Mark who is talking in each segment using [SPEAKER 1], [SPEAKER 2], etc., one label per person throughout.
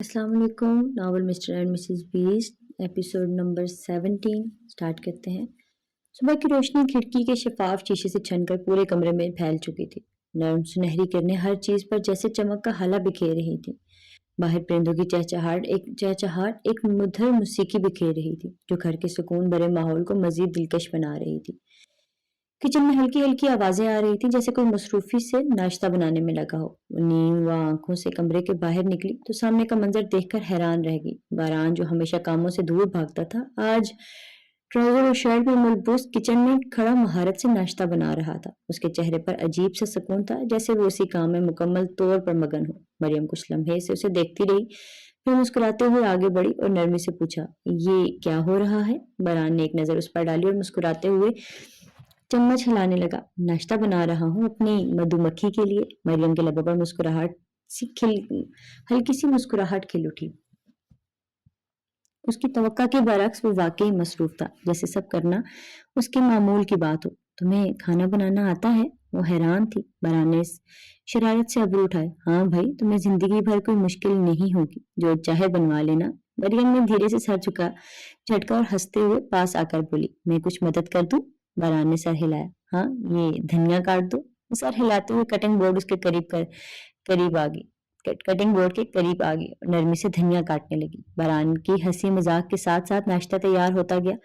[SPEAKER 1] السلام علیکم. Novel Mr and Mrs best episode number 17 start کرتے ہیں. صبح کی روشنی کھڑکی کے شفاف شیشے سے چھن کر پورے کمرے میں پھیل چکی تھی. نرم سنہری کرنیں ہر چیز پر جیسے چمک کا ہالہ بکھیر رہی تھی. باہر پرندوں کی چہچہاہٹ ایک مدھر موسیقی بکھیر رہی تھی جو گھر کے سکون بھرے ماحول کو مزید دلکش بنا رہی تھی. کچن میں ہلکی ہلکی آوازیں آ رہی تھیں جیسے کوئی مصروفی سے ناشتہ بنانے میں لگا ہو. نیم و آنکھوں سے کمرے کے باہر نکلی تو سامنے کا منظر دیکھ کر حیران رہ گئی. باران جو ہمیشہ کاموں سے دور بھاگتا تھا آج ٹراؤزر اور شرٹ میں ملبوس کچن میں کھڑا مہارت سے ناشتہ بنا رہا تھا. اس کے چہرے پر عجیب سا سکون تھا جیسے وہ اسی کام میں مکمل طور پر مگن ہو. مریم کچھ لمحے سے اسے دیکھتی رہی پھر مسکراتے ہوئے آگے بڑھی اور نرمی سے پوچھا, یہ کیا ہو رہا ہے؟ باران نے ایک نظر اس پر ڈالی اور مسکراتے ہوئے چمچ ہلانے لگا. ناشتہ بنا رہا ہوں اپنی مدھو مکھی کے لیے. مریم کے لبوں پر ہلکی سی مسکراہٹ کھل اٹھی. اس کی توقع کے برعکس وہ واقعی مصروف تھا, جیسے سب کرنا اس کے معمول کی بات ہو. تمہیں کھانا بنانا آتا ہے؟ وہ حیران تھی. باران نے شرارت سے ابرو اٹھائے. ہاں بھائی, تمہیں زندگی بھر کوئی مشکل نہیں ہوگی, جو چاہے بنوا لینا. مریم نے دھیرے سے سر جھٹکا اور ہنستے ہوئے پاس آ کر بولی, میں کچھ مدد کر دوں؟ باران نے سر ہلایا. ہاں, یہ دھنیا کاٹ دو. سر ہلاتے ہوئے کٹنگ بورڈ اس کے قریب آ گئی اور نرمی سے دھنیا کاٹنے لگی. باران کی ہنسی مذاق کے ساتھ ساتھ ناشتہ تیار ہوتا گیا.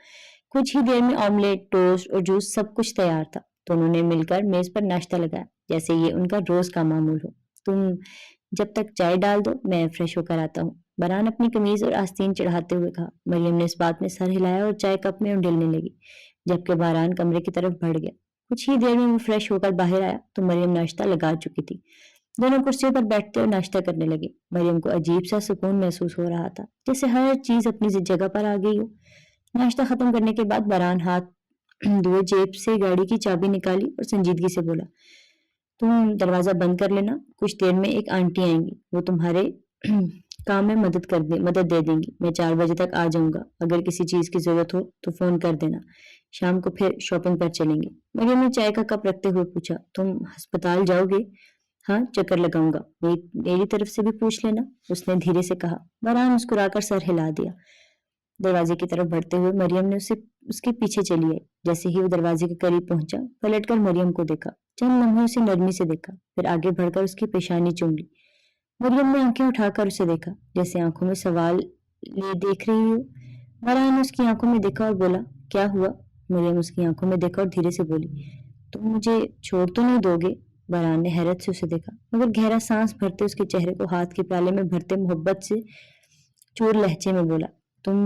[SPEAKER 1] کچھ ہی دیر میں آملیٹ, ٹوسٹ اور جوس سب کچھ تیار تھا. دونوں نے مل کر میز پر ناشتہ لگایا جیسے یہ ان کا روز کا معمول ہو. تم جب تک چائے ڈال دو, میں فریش ہو کر آتا ہوں, باران اپنی قمیض اور آستین چڑھاتے ہوئے کہا. مریم نے اس بات میں سر ہلایا اور چائے کپ میں انڈیلنے لگی جبکہ باران کمرے کی طرف بڑھ گیا. کچھ ہی دیر میں وہ فریش ہو کر باہر آیا تو مریم ناشتہ لگا چکی تھی. دونوں کرسیوں پر بیٹھتے اور ناشتہ کرنے لگے. مریم کو عجیب سا سکون محسوس ہو رہا تھا جیسے ہر چیز اپنی جگہ پر آ گئی ہو. ناشتہ ختم کرنے کے بعد باران ہاتھ دھوئے جیب سے گاڑی کی چابی نکالی اور سنجیدگی سے بولا, تم دروازہ بند کر لینا, کچھ دیر میں ایک آنٹی آئیں گی, وہ تمہارے کام میں مدد دے دیں گی. میں 4 بجے تک آ جاؤں گا, اگر کسی چیز کی ضرورت ہو تو فون کر دینا. شام کو پھر شاپنگ پر چلیں گے. مریم نے چائے کا کپ رکھتے ہوئے پوچھا, تم ہسپتال جاؤ گے؟ ہاں, چکر لگاؤں گا, میری طرف سے بھی پوچھ لینا, اس نے دھیرے سے کہا. باران مسکرا کر سر ہلا دیا. دروازے کی طرف بڑھتے ہوئے مریم نے اس کے پیچھے چلی آئی. جیسے ہی وہ دروازے کے قریب پہنچا پلٹ کر مریم کو دیکھا, چند لمحے اسے نرمی سے دیکھا, پھر آگے بڑھ کر اس کی پیشانی چوم لی. مریم نے آنکھیں اٹھا کر اسے دیکھا جیسے آنکھوں میں سوال لیے دیکھ رہی ہو. باران نے اس کی آنکھوں میں دیکھا اور بولا, کیا ہوا؟ مریم اس کی آنکھوں میں دیکھا اور دھیرے سے بولی, تم مجھے چھوڑ تو نہیں دو گے؟ باران نے حیرت سے اسے دیکھا مگر گہرا سانس بھرتے اس کے چہرے کو ہاتھ کے پیالے میں بھرتے محبت سے چور لہجے میں بولا, تم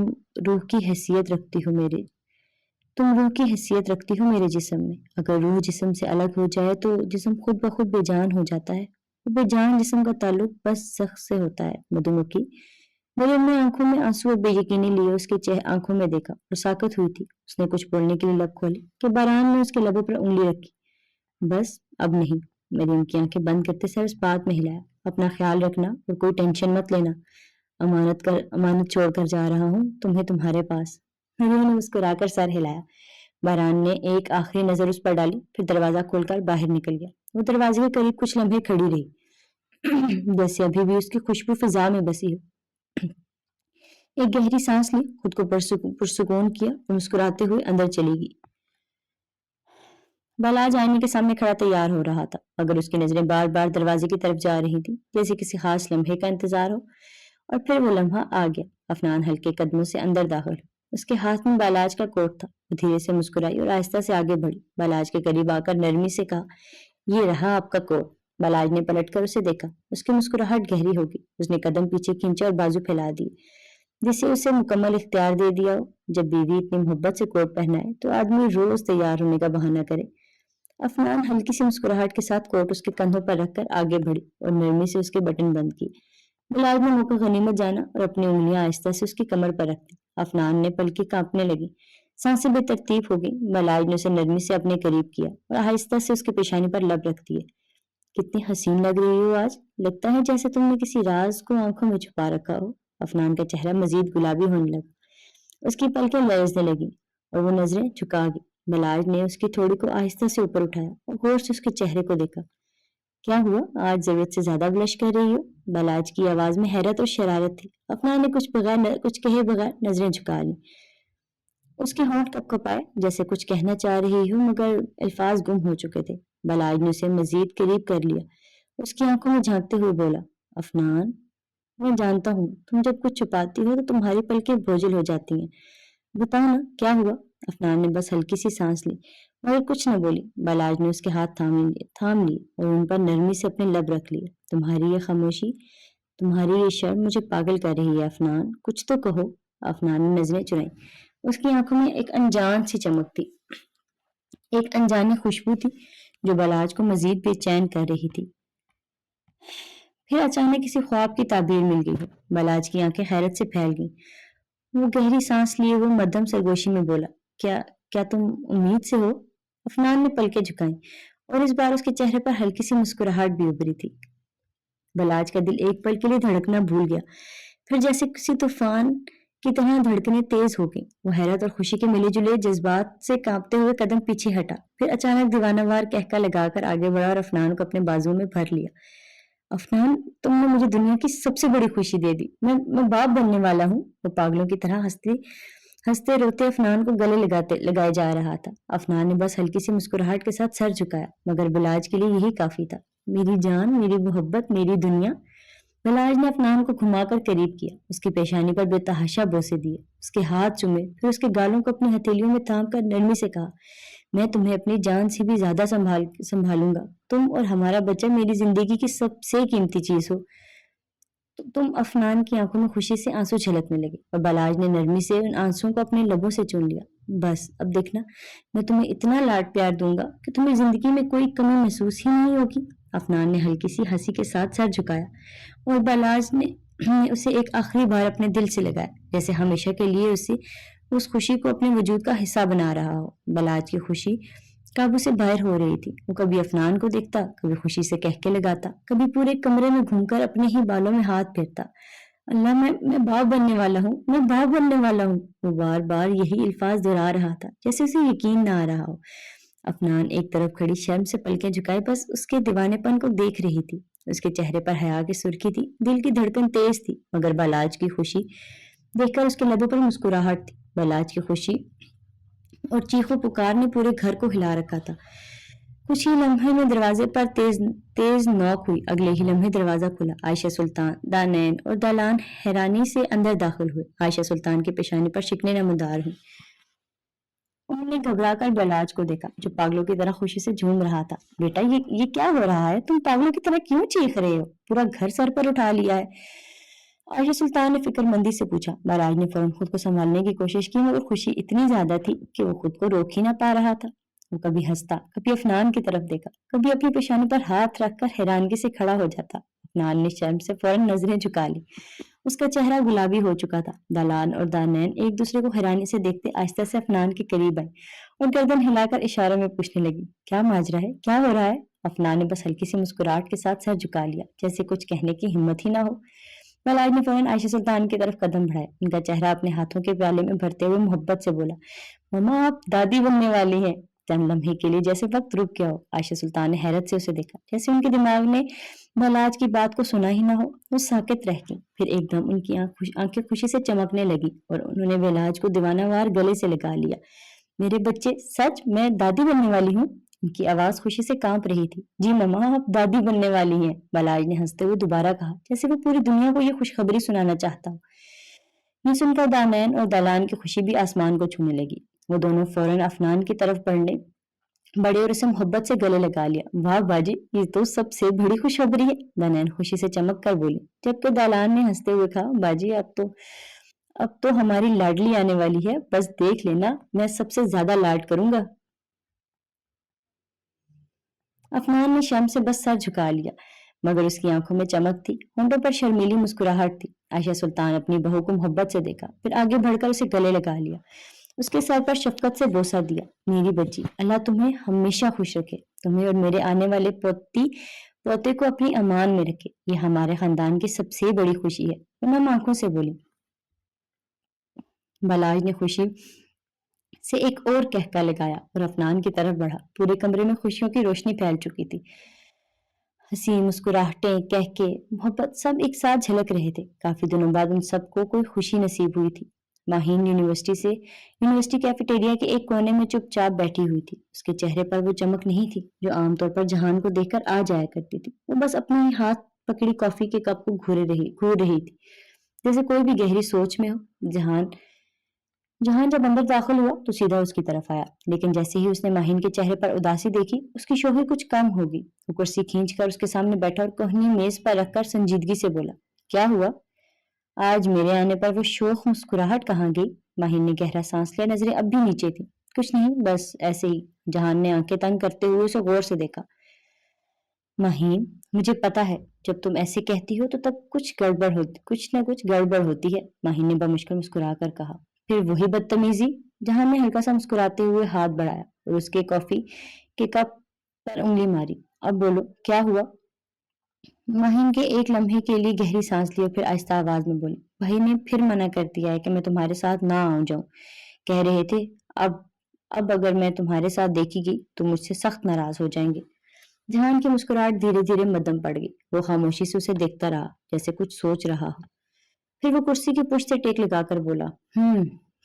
[SPEAKER 1] روح کی حیثیت رکھتی ہو میرے جسم میں. اگر روح جسم سے الگ ہو جائے تو جسم خود بخود بے جان ہو جاتا ہے. بے جان جسم کا تعلق بس شخص سے ہوتا ہے. مدھومکھی. مریم نے آنکھوں میں آنسو اور بے یقینی لیے اس کے آنکھوں میں دیکھا اور ساکت ہوئی تھی. اس نے کچھ بولنے کے لیے لب کھولے کہ باران نے اس کے لبوں پر انگلی رکھی. بس اب نہیں. مریم کی آنکھیں بند کرتے سر اس بات میں ہلایا, اپنا خیال رکھنا اور کوئی ٹینشن مت لینا. امانت چھوڑ کر جا رہا ہوں تمہیں تمہارے پاس. مریم نے مسکرا کر سر ہلایا. باران نے ایک آخری نظر اس پر ڈالی پھر دروازہ کھول کر باہر نکل گیا. وہ دروازے کے قریب کچھ لمحے کھڑی رہی جیسے ابھی بھی اس کی خوشبو فضا میں بسی ہو. ایک گہری سانس لی, خود کو پرسکون کیا اور مسکراتے ہوئے اندر چلی گئی. بالاج آئینے کے سامنے کھڑا تیار ہو رہا تھا مگر اس کی نظریں بار بار دروازے کی طرف جا رہی تھی جیسے کسی خاص لمحے کا انتظار ہو. اور پھر وہ لمحہ آ گیا. افنان ہلکے قدموں سے اندر داخل ہو. اس کے ہاتھ میں بالاج کا کوٹ تھا. وہ دھیرے سے مسکرائی اور آہستہ سے آگے بڑھی. بالاج کے قریب آ کر نرمی سے کہا, یہ رہا آپ کا کوٹ. بالاج نے پلٹ کر اسے دیکھا. اس کی مسکراہٹ گہری ہو گئی. اس نے قدم پیچھے کھینچا اور بازو پھیلا دی جسے اسے مکمل اختیار دے دیا ہو. جب بیوی اتنی محبت سے کوٹ پہنائے تو آدمی روز تیار ہونے کا بہانہ کرے. افنان ہلکی سی مسکراہٹ کے ساتھ کوٹ اس کے کندھوں پر رکھ کر آگے بڑھی اور نرمی سے اس کے بٹن بند کیے. بالاج نے موقع غنیمت جانا اور اپنی انگلیاں آہستہ سے اس کی کمر پر رکھ دی. افنان نے پلکیں کانپنے لگی, سانسیں بے ترتیب ہو گئی. بالاج نے اسے نرمی سے اپنے قریب کیا اور آہستہ سے اس کی پیشانی پر لب رکھ دیے. کتنی حسین لگ رہی ہو آج. لگتا ہے جیسے تم نے کسی راز کو آنکھوں میں چھپا رکھا ہو. افنان کا چہرہ مزید گلابی ہونے لگا. اس کی پلکیں لرزنے لگیں اور وہ نظریں جھکا گئی. بالاج نے اس کی تھوڑی کو آہستہ سے اوپر اٹھایا اور غور سے اس کے چہرے کو دیکھا. کیا ہوا؟ آج ضرورت سے زیادہ بلش کر رہی ہو؟ بلاج کی آواز میں حیرت اور شرارت تھی۔ افنان نے کچھ کہے بغیر نظریں جھکا لی۔ اس کے ہونٹ کپ کپائے جیسے کچھ کہنا چاہ رہی ہو مگر الفاظ گم ہو چکے تھے۔ بلاج نے اسے مزید قریب کر لیا، اس کی آنکھوں میں جھانکتے ہوئے بولا، افنان، میں جانتا ہوں تم جب کچھ چھپاتی ہو تو تمہاری پلکیں بوجھل ہو جاتی ہیں، بتاؤ نا کیا ہوا؟ افنان نے بس ہلکی سی سانس لی مگر کچھ نہ بولی۔ بلاج نے اس کے ہاتھ تھام لیے اور ان پر نرمی سے اپنے لب رکھ لیے۔ تمہاری یہ خاموشی، تمہاری یہ شرم مجھے پاگل کر رہی ہے افنان، کچھ تو کہو۔ افنان نے نظریں چرائیں، اس کی آنکھوں میں ایک انجان سی چمک تھی، ایک انجانی خوشبو تھی جو بلاج کو مزید بے چین کر رہی تھی۔ پھر اچانک کسی خواب کی تعبیر مل گئی ہو۔ بلاج کی آنکھیں حیرت سے پھیل گئیں۔ وہ گہری سانس لیے ہوئے مدھم سرگوشی میں بولا، کیا تم امید سے ہو؟ افنان نے پلکیں جھکائیں اور اس بار اس کے چہرے پر ہلکی سی مسکراہٹ بھی ابھری تھی۔ بلاج کا دل ایک پل کے لیے دھڑکنا بھول گیا، پھر جیسے کسی طوفان کی طرح دھڑکنیں تیز ہو گئیں۔ وہ حیرت اور خوشی کے ملے جلے جذبات سے کانپتے ہوئے قدم پیچھے ہٹا، پھر اچانک دیوانہ وار کہکا لگا کر آگے بڑھا اور افنان کو اپنے بازو میں بھر لیا۔ افنان، تم نے مجھے دنیا کی سب سے بڑی خوشی دے دی، میں باپ بننے والا ہوں۔ وہ پاگلوں کی طرح ہنستے روتے افنان کو گلے لگائے جا رہا تھا۔ افنان نے بس ہلکی سی مسکراہٹ کے ساتھ سر جھکایا، مگر بلاج کے لیے یہی کافی تھا۔ میری جان، میری محبت، میری دنیا۔ بلاج نے افنان کو گھما کر قریب کیا، اس کی پیشانی پر بے تحاشا بوسے دیے، اس کے ہاتھ چومے، پھر اس کے گالوں کو اپنی ہتھیلیوں میں تھام کر نرمی سے کہا، میں تمہیں اپنی جان سے بھی زیادہ سنبھالوں گا، تم اور ہمارا بچہ میری زندگی کی سب سے قیمتی چیز ہو تم۔ افنان کی آنکھوں میں خوشی سے آنسو چھلکنے لگے اور بلاج نے نرمی سے ان آنسوؤں کو اپنے لبوں سے چون لیا۔ بس اب دیکھنا، میں تمہیں اتنا لاڈ پیار دوں گا کہ تمہیں زندگی میں کوئی کمی محسوس ہی نہیں ہوگی۔ افنان نے ہلکی سی ہنسی کے ساتھ سر جھکایا اور بلاج نے اسے ایک آخری بار اپنے دل سے لگایا، جیسے ہمیشہ کے لیے اس خوشی کو اپنے وجود کا حصہ بنا رہا ہو۔ بلاج کی خوشی قابو سے باہر ہو رہی تھی۔ وہ کبھی افنان کو دیکھتا، کبھی خوشی سے کہکے لگاتا، کبھی پورے کمرے میں گھوم کر اپنے ہی بالوں میں ہاتھ پھیرتا، اللہ، میں باپ بننے والا ہوں، میں باپ بننے والا ہوں۔ وہ بار بار یہی الفاظ دہرا رہا تھا، جیسے اسے یقین نہ آ رہا ہو۔ افنان ایک طرف کھڑی شرم سے پلکیں جھکائے بس اس کے دیوانے پن کو دیکھ رہی تھی۔ اس کے چہرے پر حیا کی سرخی تھی، دل کی دھڑکن تیز تھی، مگر بلاج کی خوشی دیکھ کر اس کے لبوں پر مسکراہٹ تھی۔ بلاج کی خوشی اور چیخ و پکار نے پورے گھر کو ہلا رکھا تھا۔ کچھ ہی لمحے میں دروازے پر تیز نوک ہوئی، اگلے ہی لمحے دروازہ کھلا۔ عائشہ سلطان، دانین اور دلان حیرانی سے اندر داخل ہوئے۔ عائشہ سلطان کی پیشانی پر شکنیں نمودار ہوئیں۔ انہوں نے گھبرا کر بلاج کو دیکھا جو پاگلوں کی طرح خوشی سے جھوم رہا تھا۔ بیٹا، یہ کیا ہو رہا ہے؟ تم پاگلوں کی طرح کیوں چیخ رہے ہو؟ پورا گھر سر پر اٹھا لیا ہے؟ عائشہ سلطان نے فکر مندی سے پوچھا۔ بلاج نے فوراً خود کو سنبھالنے کی کوشش کی مگر خوشی اتنی زیادہ تھی کہ وہ خود کو روک ہی نہ پا رہا تھا۔ وہ کبھی ہنستا، کبھی افنان کی طرف دیکھا، کبھی اپنی پیشانی پر ہاتھ رکھ کر حیرانگی سے کھڑا ہو جاتا۔ افنان نے شرم سے فوراً نظریں جھکا لی، اس کا چہرہ گلابی ہو چکا تھا۔ دلان اور دانین ایک دوسرے کو حیرانی سے دیکھتے آہستہ سے افنان کے قریب آئے اور گردن ہلا کر اشاروں میں پوچھنے لگی، کیا ماجرا ہے؟ کیا ہو رہا ہے؟ افنان نے بس ہلکی سی مسکراہٹ کے ساتھ سر جھکا لیا، جیسے کچھ کہنے کی ہمت ہی نہ ہو۔ بلاج نے فوراً عائشہ سلطان کی طرف قدم بڑھائے، ان کا چہرہ اپنے ہاتھوں کے پیالے میں بھرتے ہوئے محبت سے بولا، ماما، آپ دادی بننے والی ہیں۔ چند لمحے کے لیے جیسے وقت رک گیا ہو۔ عائشہ سلطان نے حیرت سے اسے دیکھا، جیسے ان کے دماغ نے بلاج کی بات کو سنا ہی نہ ہو۔ وہ ساکت رہ گئی، پھر ایک دم ان کی آنکھیں خوشی سے چمکنے لگی اور انہوں نے بلاج کو دیوانہ وار گلے سے لگا لیا۔ میرے بچے، سچ میں دادی بننے والی ہوں؟ ان کی آواز خوشی سے کانپ رہی تھی۔ جی ماما، آپ دادی بننے والی ہیں، بلاج نے ہنستے ہوئے دوبارہ کہا، جیسے وہ پوری دنیا کو یہ خوشخبری سنانا چاہتا ہو۔ یہ سن کر دانین اور دلان کی خوشی بھی آسمان کو چھونے لگی۔ وہ دونوں فوراً افنان کی طرف بڑھے اور اسے محبت سے گلے لگا لیا۔ واہ باجی، یہ تو سب سے بڑی خوشخبری ہے، دانین خوشی سے چمک کر بولی، جبکہ دلان نے ہنستے ہوئے کہا، باجی اب تو ہماری لاڈلی آنے والی ہے، بس دیکھ لینا، میں سب سے زیادہ لاڈ کروں گا۔ افنان نے شرم سے بس سر جھکا لیا، مگر اس کی آنکھوں میں چمک تھی، ہونٹوں پر شرمیلی مسکراہٹ تھی۔ عائشہ سلطان اپنی بہو کو محبت سے دیکھا، پھر آگے بڑھ کر اسے گلے لگا لیا، اس کے سر پر شفقت سے بوسہ دیا۔ میری بچی، اللہ تمہیں ہمیشہ خوش رکھے، تمہیں اور میرے آنے والے پوتے کو اپنی امان میں رکھے، یہ ہمارے خاندان کی سب سے بڑی خوشی ہے۔ انہوں آنکھوں سے بولی۔ بلاج نے خوشی سے ایک اور کہکا لگایا اور افنان کی طرف بڑھا، پورے کمرے میں خوشیوں کی روشنی پھیل چکی تھی۔ ہنسی مسکراہٹیں کہہ کے محبت سب ایک ساتھ جھلک رہے تھے. کافی دنوں بعد ان سب کو کوئی خوشی نصیب ہوئی تھی. ماہین یونیورسٹی کیفیٹیریا کے ایک کونے میں چپ چاپ بیٹھی ہوئی تھی. اس کے چہرے پر وہ چمک نہیں تھی جو عام طور پر جہان کو دیکھ کر آ جایا کرتی تھی. وہ بس اپنے ہی ہاتھ پکڑی کافی کے کپ کو گھور رہی تھی جیسے کوئی بھی گہری سوچ میں ہو. جہان جب اندر داخل ہوا تو سیدھا اس کی طرف آیا، لیکن جیسے ہی اس نے ماہین کے چہرے پر اداسی دیکھی اس کی شوخی کچھ کم ہوگی. وہ کرسی کھینچ کر اس کے سامنے بیٹھا اور کوہنی میز پر رکھ کر سنجیدگی سے بولا، کیا ہوا؟ آج میرے آنے پر وہ شوخ مسکراہٹ کہاں گئی؟ ماہین نے گہرا سانس لیا. نظریں اب بھی نیچے تھیں. کچھ نہیں، بس ایسے ہی. جہان نے آنکھیں تنگ کرتے ہوئے اسے غور سے دیکھا. ماہین، مجھے پتا ہے جب تم ایسے کہتی ہو تو تب کچھ نہ کچھ گڑبڑ ہوتی ہے، ماہین نے بمشکل مسکرا کر کہا. پھر وہی بدتمیزی؟ جہان نے ہلکا سا مسکراتے ہوئے ہاتھ بڑھایا اور اس کے کافی کے کپ پر انگلی ماری. اب بولو، کیا ہوا؟ ماہین کے ایک لمحے کے لیے گہری سانس لی اور پھر آہستہ آواز میں بولی، بھائی نے پھر منع کر دیا ہے کہ میں تمہارے ساتھ نہ جاؤں. کہہ رہے تھے اب اگر میں تمہارے ساتھ دیکھی گئی تو مجھ سے سخت ناراض ہو جائیں گے. جہان کی مسکراہٹ دھیرے دھیرے مدھم پڑ گئی. وہ خاموشی سے اسے دیکھتا رہا جیسے کچھ سوچ رہا ہو. پھر وہ کرسی کی پشت سے ٹیک لگا کر بولا،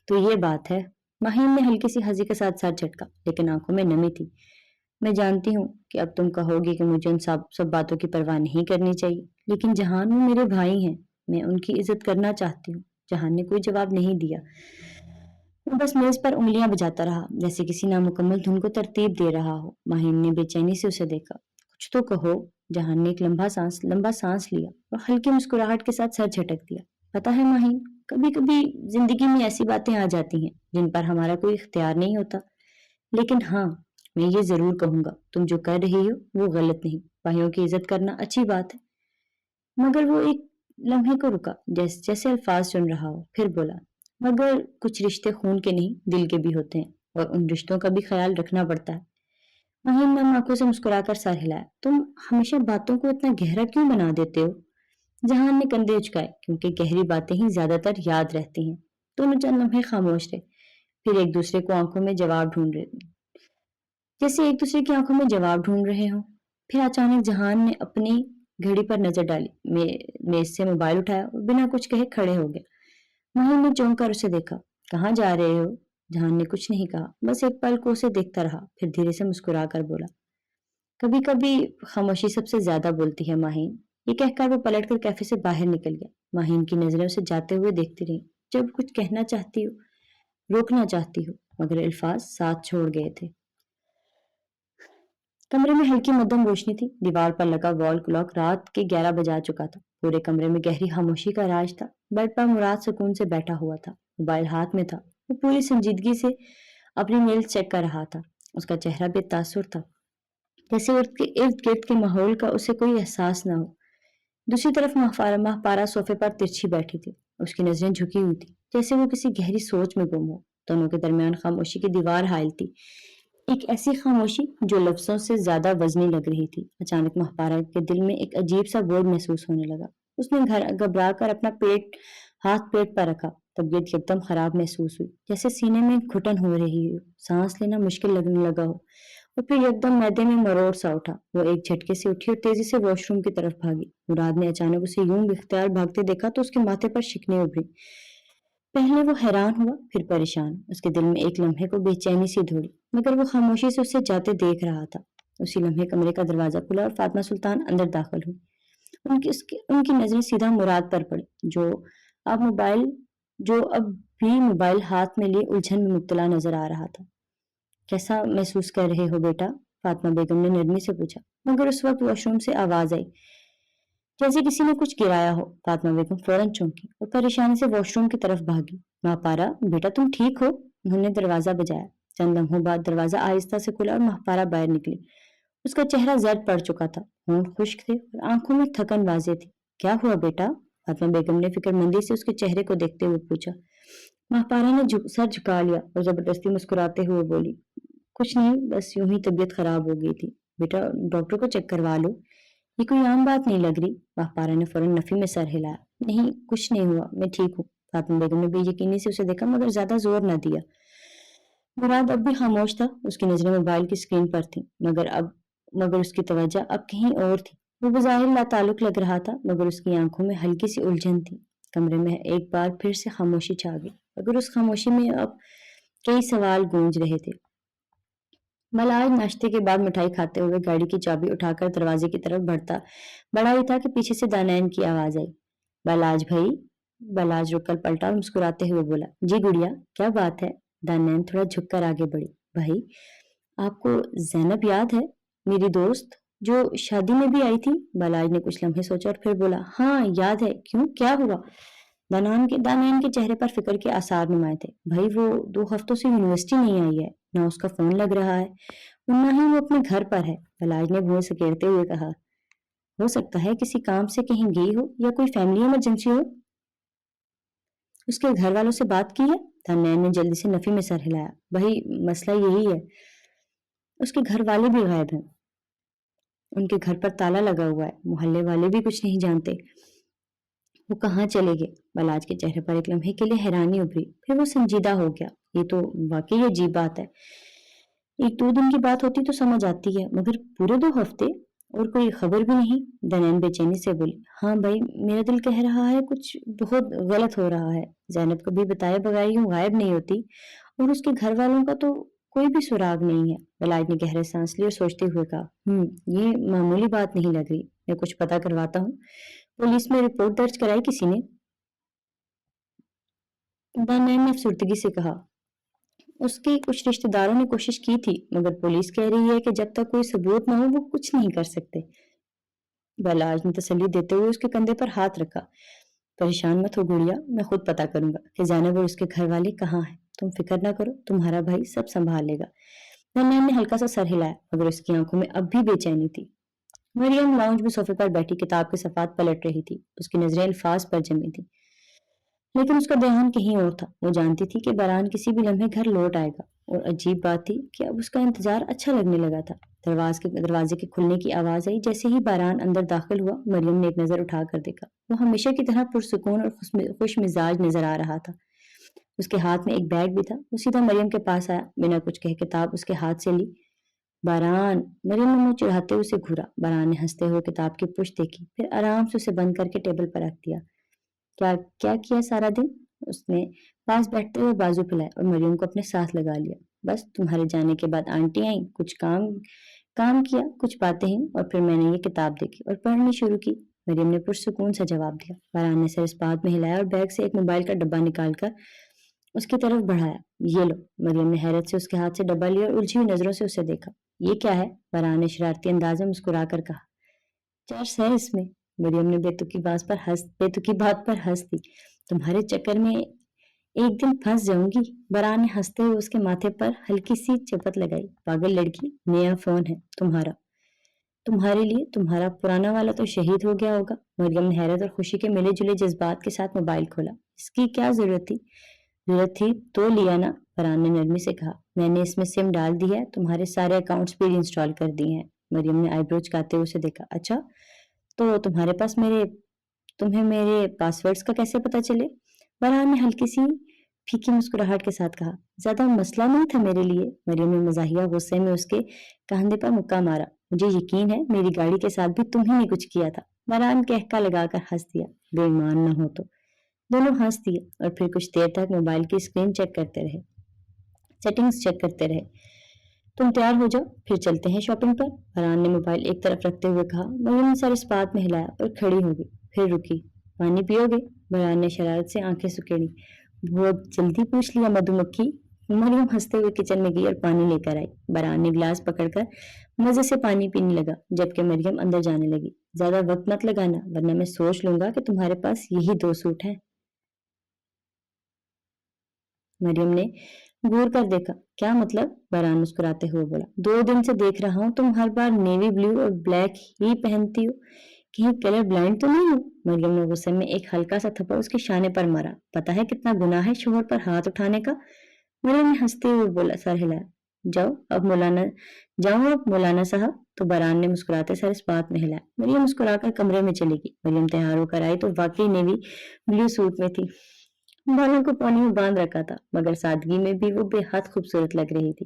[SPEAKER 1] تو یہ بات ہے. ماہین نے ہلکی سی ہنسی کے ساتھ سر جھٹکا لیکن آنکھوں میں نمی تھی. میں جانتی ہوں کہ اب تم کہو گی کہ مجھے ان سب باتوں کی پرواہ نہیں کرنی چاہیے، لیکن جہان وہ میرے بھائی ہیں، میں ان کی عزت کرنا چاہتی ہوں. جہان نے کوئی جواب نہیں دیا. وہ بس میز پر انگلیاں بجاتا رہا جیسے کسی نامکمل دھن کو ترتیب دے رہا ہو. ماہین نے بے چینی سے اسے دیکھا. کچھ تو کہو. جہان نے ایک لمبا سانس لیا اور ہلکی مسکراہٹ کے ساتھ سر جھٹک دیا. پتا ہے ماہین، کبھی کبھی زندگی میں ایسی باتیں آ جاتی ہیں جن پر ہمارا کوئی اختیار نہیں ہوتا، لیکن ہاں، میں یہ ضرور کہوں گا، تم جو کر رہی ہو وہ غلط نہیں. بھائیوں کی عزت کرنا اچھی بات ہے. مگر وہ ایک لمحے کو رکا جیسے الفاظ سن رہا ہو. پھر بولا، مگر کچھ رشتے خون کے نہیں دل کے بھی ہوتے ہیں اور ان رشتوں کا بھی خیال رکھنا پڑتا ہے. ماہین نے آنکھوں سے مسکرا کر سر ہلایا. تم ہمیشہ باتوں کو اتنا گہرا کیوں بنا دیتے ہو؟ جہان نے کندھے اچکائے. کیونکہ گہری باتیں ہی زیادہ تر یاد رہتی ہیں. دونوں چند لمحے خاموش رہے، پھر ایک دوسرے کی آنکھوں میں جواب ڈھونڈ رہے ہوں. پھر اچانک جہان نے اپنی گھڑی پر نظر ڈالی، میز سے موبائل اٹھایا اور بنا کچھ کہے کھڑے ہو گیا. ماہین نے چونک کر اسے دیکھا. کہاں جا رہے ہو؟ جہان نے کچھ نہیں کہا، بس ایک پل کو اسے دیکھتا رہا. پھر دھیرے سے مسکرا کر بولا، کبھی کبھی خاموشی سب سے زیادہ بولتی ہے ماہین. یہ کہہ کر وہ پلٹ کر کیفے سے باہر نکل گیا. ماہین کی نظریں اسے جاتے ہوئے دیکھتی رہیں. جب کچھ کہنا چاہتی ہو، روکنا چاہتی ہو، مگر الفاظ ساتھ چھوڑ گئے تھے. کمرے میں ہلکی مدھم روشنی تھی. دیوار پر لگا وال کلاک رات کے 11 بجا چکا تھا. پورے کمرے میں گہری خاموشی کا راج تھا. بیڈ پر مراد سکون سے بیٹھا ہوا تھا. موبائل ہاتھ میں تھا. وہ پوری سنجیدگی سے اپنی میلز چیک کر رہا تھا. اس کا چہرہ بے تاثر تھا، جیسے ارد گرد کے ماحول کا اسے کوئی احساس نہ ہو. دوسری طرف ماہپارہ صوفے پر ترچھی بیٹھی تھی. اس کی نظریں جھکی ہوئی تھی جیسے وہ کسی گہری سوچ میں گم ہو. دونوں کے درمیان خاموشی کی دیوار حائل تھی، ایک ایسی خاموشی جو لفظوں سے زیادہ وزنی لگ رہی تھی. اچانک ماہپارہ کے دل میں ایک عجیب سا بوجھ محسوس ہونے لگا. اس نے گھبرا کر اپنا ہاتھ پیٹ پر رکھا. طبیعت ایک دم خراب محسوس ہوئی، جیسے سینے میں گھٹن ہو رہی ہو، سانس لینا مشکل لگنے لگا ہو. اور پھر یکدم معدے میں مروڑ سا اٹھا. وہ ایک جھٹکے سے اٹھی اور تیزی سے واش روم کی طرف بھاگی. مراد نے اچانک اسے یوں بے اختیار بھاگتے دیکھا تو اس کے ماتھے پر شکنیں ابھری. پہلے وہ حیران ہوا، پھر پریشان. اس کے دل میں ایک لمحے کو بے چینی سی دوڑی، مگر وہ خاموشی سے اسے جاتے دیکھ رہا تھا. اسی لمحے کمرے کا دروازہ کھلا اور فاطمہ سلطان اندر داخل ہوئی. ان کی نظریں سیدھا مراد پر پڑی جو اب بھی موبائل ہاتھ میں لیے الجھن میں مبتلا نظر آ رہا تھا. کیسا محسوس کر رہے ہو بیٹا؟ فاطمہ بیگم نے نرمی سے پوچھا. مگر اس وقت واش روم سے آواز آئی جیسے کسی نے کچھ گرایا ہو. فاطمہ بیگم فوراً چونکی اور پریشانی سے واش روم کی طرف بھاگی. ماہپارہ بیٹا تم ٹھیک ہو؟ انہوں نے دروازہ بجایا. چند لمحوں بعد دروازہ آہستہ سے کھلا اور ماہپارہ باہر نکلی. اس کا چہرہ زرد پڑ چکا تھا، ہونٹ خشک تھے اور آنکھوں میں تھکن واضح تھی. کیا ہوا بیٹا؟ فاطمہ بیگم نے فکر مندی سے اس کے چہرے کو دیکھتے ہوئے پوچھا. ماہپارہ نے سر جھکا لیا اور زبردستی مسکراتے ہوئے بولی، کچھ نہیں، بس یوں ہی طبیعت خراب ہو گئی تھی. بیٹا ڈاکٹر کو چیک کروا لو. یہ کوئی عام بات نہیں لگ رہی. ماہپارہ نے فوراً نفی میں سر ہلایا. نہیں، کچھ نہیں ہوا، میں ٹھیک ہوں. فاطمہ بیگم نے بے یقینی سے اسے دیکھا مگر زیادہ زور نہ دیا. مراد اب بھی خاموش تھا. اس کی نظریں موبائل کی اسکرین پر تھیں، مگر اس کی توجہ اب کہیں اور تھی. وہ بظاہر لاتعلق لگ رہا تھا مگر اس کی آنکھوں میں ہلکی سی الجھن تھی۔ کمرے میں ایک بار پھر سے خاموشی چھا گئی مگر اس خاموشی میں اب کئی سوال گونج رہے تھے۔ ملاج ناشتے کے بعد مٹھائی کھاتے ہوئے گاڑی کی چابی اٹھا کر دروازے کی طرف بڑھا ہی تھا کہ پیچھے سے دانائن کی آواز آئی، بلاج بھائی۔ بلاج رک کر پلٹا اور مسکراتے ہوئے بولا، جی گڑیا کیا بات ہے؟ دانائن تھوڑا جھک کر آگے بڑھی، بھائی آپ کو زینب یاد ہے، میری دوست جو شادی میں بھی آئی تھی؟ بلاج نے کچھ لمحے سوچا اور پھر بولا، ہاں یاد ہے، کیوں کیا ہوا؟ دانائن کے چہرے پر فکر کے آثار نمائے تھے، بھائی وہ 2 ہفتوں سے یونیورسٹی نہیں آئی ہے، نہ اس کا فون لگ رہا ہے اور نہ ہی وہ اپنے گھر پر ہے۔ بلاج نے بھویں سکیڑتے ہوئے کہا، ہو سکتا ہے کسی کام سے کہیں گئی ہو یا کوئی فیملی ایمرجنسی ہو۔ اس کے گھر والوں سے بات کی ہے؟ دانائن نے جلدی سے نفی میں سر ہلایا، بھائی مسئلہ یہی ہے، اس کے گھر والے بھی غائب ہیں، ان کے گھر پر تالا لگا ہوا ہے، محلے والے بھی کچھ نہیں جانتے، وہ کہاں چلے گئے؟ بلاج کے چہرے پر ایک لمحے کے لیے حیرانی ابھری، پھر وہ سنجیدہ ہو گیا، یہ تو واقعی عجیب بات ہے، 1-2 دن کی بات ہوتی تو سمجھ آتی ہے مگر پورے 2 ہفتے اور کوئی خبر بھی نہیں؟ دانائن بے چینی سے بولی، ہاں بھائی میرا دل کہہ رہا ہے کچھ بہت غلط ہو رہا ہے، زینب کبھی بتائے بغیر یوں غائب نہیں ہوتی اور اس کے گھر والوں کا تو کوئی بھی سراغ نہیں ہے۔ بلاج نے گہرے سانس لی اور سوچتے ہوئے کہا، یہ معمولی بات نہیں لگ رہی، میں کچھ پتا کرواتا ہوں، پولیس میں رپورٹ درج کرائی کسی نے؟ دانائن نے افسردگی سے کہا، اس کے کچھ رشتہ داروں نے کوشش کی تھی مگر پولیس کہہ رہی ہے کہ جب تک کوئی ثبوت نہ ہو وہ کچھ نہیں کر سکتے۔ بلاج نے تسلی دیتے ہوئے اس کے کندھے پر ہاتھ رکھا، پریشان مت ہو گڑیا، میں خود پتا کروں گا کہ زینب اور اس کے گھر والے کہاں ہیں، تم فکر نہ کرو، تمہارا بھائی سب سنبھال لے گا۔ دانائن نے ہلکا سا سر ہلایا مگر اس کی آنکھوں میں اب بھی بے چینی تھی۔ مریم لاؤنج میں صوفے پر بیٹھی کتاب کے صفحات پلٹ رہی تھی، اس کی نظریں الفاظ پر جمی تھی لیکن اس کا دھیان کہیں اور تھا۔ وہ جانتی تھی کہ باران کسی بھی لمحے گھر لوٹ آئے گا اور عجیب بات تھی کہ اب اس کا انتظار اچھا لگنے لگا تھا۔ دروازے کے کھلنے کی آواز آئی، جیسے ہی باران اندر داخل ہوا مریم نے ایک نظر اٹھا کر دیکھا، وہ ہمیشہ کی طرح پرسکون اور خوش مزاج نظر آ رہا تھا۔ اس کے ہاتھ میں ایک بیگ بھی تھا۔ وہ سیدھا مریم کے پاس آیا، بنا کچھ کہے کتاب اس کے ہاتھ سے لی۔ باران، مریم نے منہ چڑھاتے اسے گھورا۔ باران نے ہنستے ہوئے کتاب کی پشت دیکھی، پھر آرام سے اسے بند کر کے ٹیبل پر رکھ دیا۔ کیا کیا سارا دن؟ اس نے پاس بیٹھتے ہوئے بازو پھیلائے اور مریم کو اپنے ساتھ لگا لیا۔ بس تمہارے جانے کے بعد آنٹی آئیں، کچھ کام کیا، کچھ باتیں ہیں اور پھر میں نے یہ کتاب دیکھی اور پڑھنی شروع کی، مریم نے پرسکون سا جواب دیا۔ باران نے سر اس بات میں ہلایا اور بیگ سے ایک موبائل کا ڈبہ نکال کر اس کی طرف بڑھایا، یہ لو۔ مریم نے حیرت سے اس کے ہاتھ سے ڈبہ لیا اور الجھی ہوئی نظروں سے اسے دیکھا۔ یہ کیا ہے؟ باران نے شرارتی انداز میں مسکرا کر کہا، چرس ہے اس میں۔ مریم نے بے تکی بات پر ہنس دی، تمہارے چکر میں ایک دن پھنس جاؤں گی۔ باران نے ہنستے ہوئے اس کے ماتھے پر ہلکی سی چپت لگائی، پاگل لڑکی، نیا فون ہے تمہارے لیے، تمہارا پرانا والا تو شہید ہو گیا ہوگا۔ مریم نے حیرت اور خوشی کے ملے جلے جذبات کے ساتھ موبائل کھولا، اس کی کیا ضرورت تھی تو لیا نا، باران نے نرمی سے کہا، میں نے اس میں سم ڈال دی ہے، تمہارے سارے اکاؤنٹس بھی انسٹال کر دیے ہیں۔ مریم نے آئی برو چکاتے ہوئے اسے دیکھا، اچھا تو تمہیں میرے پاسورڈز کا کیسے پتا چلے؟ باران نے ہلکی سی پھیکی مسکراہٹ کے ساتھ کہا، زیادہ مسئلہ نہیں تھا میرے لیے۔ مریم نے مزاحیہ غصے میں اس کے کاندھے پر مکہ مارا، مجھے یقین ہے میری گاڑی کے ساتھ بھی تم ہی نے کچھ کیا تھا۔ باران کہکا لگا کر ہنس دیا، بے ایمان نہ ہو تو۔ دونوں ہنس دیے اور پھر کچھ دیر تک موبائل کی اسکرین سیٹنگز چیک کرتے رہے۔ تم تیار ہو جاؤ، پھر چلتے ہیں شاپنگ پر، باران نے موبائل ایک طرف رکھتے ہوئے کہا۔ مریم نے سر اس بات میں ہلایا اور کھڑی ہو گئی، پھر رکی۔ پانی پیو گے؟ باران نے شرارت سے آنکھیں سکیڑی، بہت جلدی پوچھ لیا مدھو مکھی۔ مریم ہنستے ہوئے کچن میں گئی اور پانی لے کر آئی۔ باران نے گلاس پکڑ کر مزے سے پانی پینے لگا جبکہ مریم اندر جانے لگی، زیادہ وقت مت لگانا ورنہ میں سوچ لوں گا کہ تمہارے پاس یہی 2 سوٹ ہیں۔ مریم نے گور کر دیکھا، کیا مطلب؟ باران مسکراتے ہوئے بولا، 2 دن سے دیکھ رہا ہوں تم ہر بار نیوی بلو اور بلیک ہی پہنتی ہو، کہیں کلر بلائنڈ تو نہیں ہو؟ مریم نے غصے میں ایک ہلکا سا تھپڑ اس کے شانے پر مارا، پتا ہے کتنا گناہ ہے شوہر پر ہاتھ اٹھانے کا؟ مریم نے ہنستے ہوئے بولا، سر ہلایا، جاؤ اب مولانا صاحب۔ تو باران نے مسکراتے سر اس بات میں ہلایا۔ مریم مسکرا کر کمرے میں چلی گئی۔ مریم تیار ہو کر آئی تو واقعی نیوی بلو سوٹ میں تھی، بالوں کو پونی میں باندھ رکھا تھا مگر سادگی میں بھی وہ بے حد خوبصورت لگ رہی تھی۔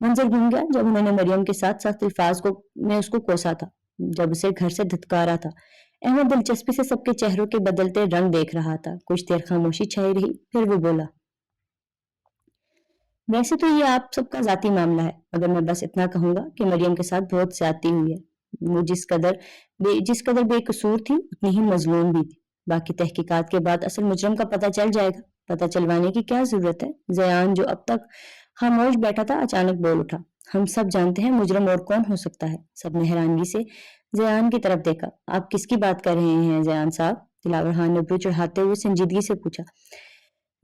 [SPEAKER 1] منظر گھوم گیا جب انہوں نے مریم کے ساتھ سخت الفاظ کو میں اس کو کوسا تھا، جب اسے گھر سے دھتکارا تھا۔ احمد دلچسپی سے سب کے چہروں کے بدلتے رنگ دیکھ رہا تھا۔ کچھ دیر خاموشی چھائی رہی، پھر وہ بولا، ویسے تو یہ آپ سب کا ذاتی معاملہ ہے، مگر میں بس اتنا کہوں گا کہ مریم کے ساتھ بہت زیادتی ہوئی ہے۔ وہ جس قدر بے قصور تھی اتنی ہی مظلوم بھی تھی۔ باقی تحقیقات کے بعد اصل مجرم کا پتہ چل جائے گا۔ پتہ چلوانے کی کیا ضرورت ہے؟ زیان جو اب تک خاموش بیٹھا تھا اچانک بول اٹھا، ہم سب جانتے ہیں مجرم اور کون ہو سکتا ہے؟ سب نے حیرانگی سے زیان کی طرف دیکھا۔ آپ کس کی بات کر رہے ہیں زیان صاحب؟ دلاور خان نے ابرو چڑھاتے ہوئے سنجیدگی سے پوچھا۔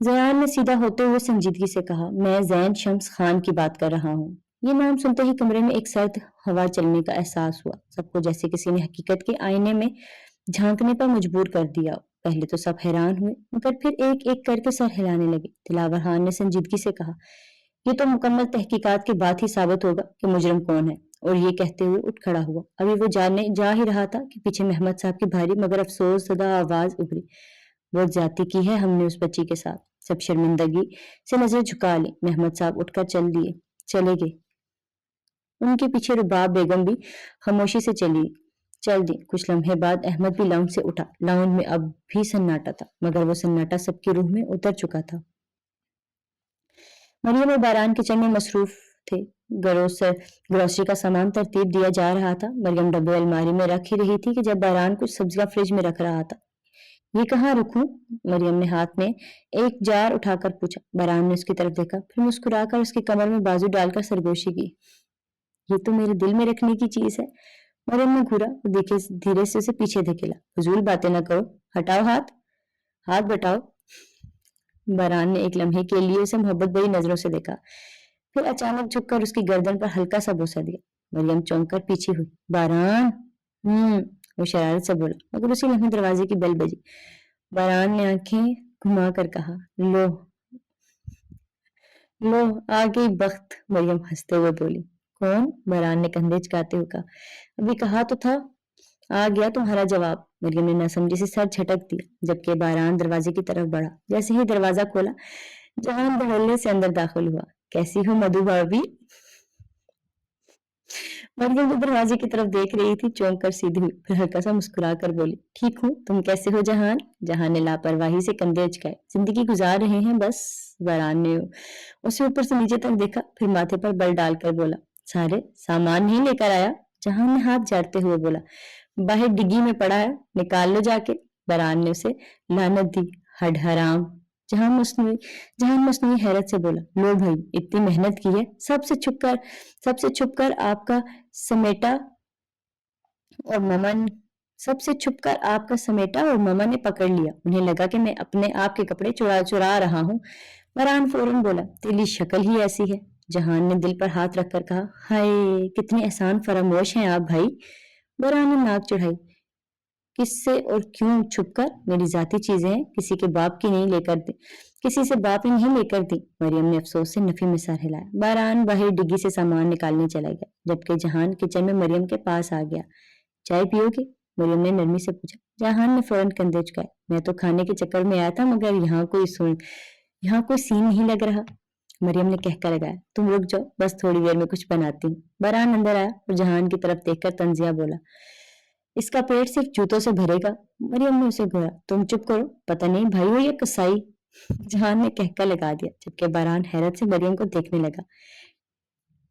[SPEAKER 1] زیان نے سیدھا ہوتے ہوئے سنجیدگی سے کہا، میں زین شمس خان کی بات کر رہا ہوں۔ یہ نام سنتے ہی کمرے میں ایک سرد ہوا چلنے کا احساس ہوا۔ سب کو جیسے کسی نے حقیقت کے آئینے میں جھانکنے پر مجبور کر دیا۔ پہلے تو سب حیران ہوئے مگر پھر ایک ایک کر کے سر ہلانے لگے۔ دلاور خان نے سنجیدگی سے کہا، یہ تو مکمل تحقیقات کے بعد ہی ثابت ہوگا کہ مجرم کون ہے۔ اور یہ کہتے ہوئے اٹھ کھڑا ہوا۔ ابھی وہ جا ہی رہا تھا کہ پیچھے محمد صاحب کی بھاری مگر افسوس زدہ آواز ابھری، بہت زیادتی کی ہے ہم نے اس بچی کے ساتھ۔ سب شرمندگی سے نظر جھکا لی۔ محمد صاحب اٹھ کر چلے گئے۔ ان کے پیچھے رباب بیگم بھی خاموشی سے چل دی۔ کچھ لمحے بعد احمد بھی لاؤنج سے اٹھا۔ لاؤنج میں اب بھی سناٹا تھا مگر وہ سناٹا سب کی روح میں اتر چکا تھا۔ مریم اور باران کچن میں مصروف تھے۔ گروسری کا سامان ترتیب دیا جا رہا تھا۔ مریم ڈبے الماری میں رکھ ہی رہی تھی کہ جب باران کچھ سبزیاں فریج میں رکھ رہا تھا۔ یہ کہاں رکھوں؟ مریم نے ہاتھ میں ایک جار اٹھا کر پوچھا۔ باران نے اس کی طرف دیکھا، پھر مسکرا کر اس کی کمر میں بازو ڈال کر سرگوشی کی۔ یہ تو میرے دل میں رکھنے کی چیز ہے۔ مریم نے گھورا اور دھیرے سے اسے پیچھے دھکیلا۔ فضول باتیں نہ کرو، ہٹاؤ ہاتھ بٹاؤ۔ باران نے ایک لمحے کے لیے اسے محبت بھری نظروں سے دیکھا، پھر اچانک جھک کر اس کی گردن پر ہلکا سا بوسہ دیا۔ مریم چونک کر پیچھے ہوئی۔ باران، وہ شرارت سے بولا مگر اسی لمحے دروازے کی بیل بجی۔ باران نے آنکھیں گھما کر کہا، لو آ گئی بخت۔ مریم ہنستے ہوئے بولی۔ کون؟ باران نے کندھے چکاتے ہوئے کہا۔ ابھی کہا تو تھا، آ گیا تمہارا جواب۔ مریم نے ناسمجھی سے سر جھٹک دیا جبکہ باران دروازے کی طرف بڑھا۔ جیسے ہی دروازہ کھولا جہان دہلے سے اندر داخل ہوا۔ کیسی ہو مدھو بھابھی؟ مریم جو دروازے کی طرف دیکھ رہی تھی چونک کر سیدھی ہوئی، پھر ہلکا سا مسکرا کر بولی، ٹھیک ہوں، تم کیسے ہو جہان؟ جہان نے لاپرواہی سے کندھے اچکائے۔ زندگی گزار رہے ہیں بس۔ باران نے اسے اوپر سے نیچے تک دیکھا، پھر ماتھے پر بل ڈال کر بولا، سارے سامان نہیں لے کر آیا؟ جہان نے ہاتھ جھاڑتے ہوئے بولا، باہر ڈگی میں پڑا ہے، نکال لو جا کے۔ باران نے اسے لعنت دی، ہڈ حرام۔ جہان مصنوعی حیرت سے بولا، لو بھائی اتنی محنت کی ہے، سب سے چھپ کر آپ کا سمیٹا اور ماما نے پکڑ لیا، انہیں لگا کہ میں اپنے آپ کے کپڑے چرا رہا ہوں۔ باران فوراً بولا، تیری شکل ہی ایسی ہے۔ جہان نے دل پر ہاتھ رکھ کر کہا، ہائے کتنے احسان فراموش ہیں آپ بھائی۔ باران نے ناک چڑھائی، کس سے اور کیوں چھپ کر؟ میری ذاتی چیزیں ہیں، کسی سے باپ ہی نہیں لے کر دی۔ مریم نے افسوس سے نفی میں سر ہلایا۔ باران باہر ڈگی سے سامان نکالنے چلا گیا جبکہ جہان کچن میں مریم کے پاس آ گیا۔ چائے پیو گے؟ مریم نے نرمی سے پوچھا۔ جہان نے فوراً کندھے چکائے، میں تو کھانے کے چکر میں آیا تھا مگر یہاں کوئی سین نہیں لگ رہا۔ مریم نے کہہ کر لگایا، تم رک جاؤ، بس تھوڑی دیر میں کچھ بناتی ہوں۔ باران اندر آیا اور جہان کی طرف دیکھ کر طنزیہ بولا، اس کا پیٹ صرف جوتوں سے بھرے گا۔ مریم نے اسے گھورا، تم چپ کرو، پتہ نہیں بھائی ہو یا کسائی۔ جہان نے کہہ کر لگا دیا جبکہ باران حیرت سے مریم کو دیکھنے لگا۔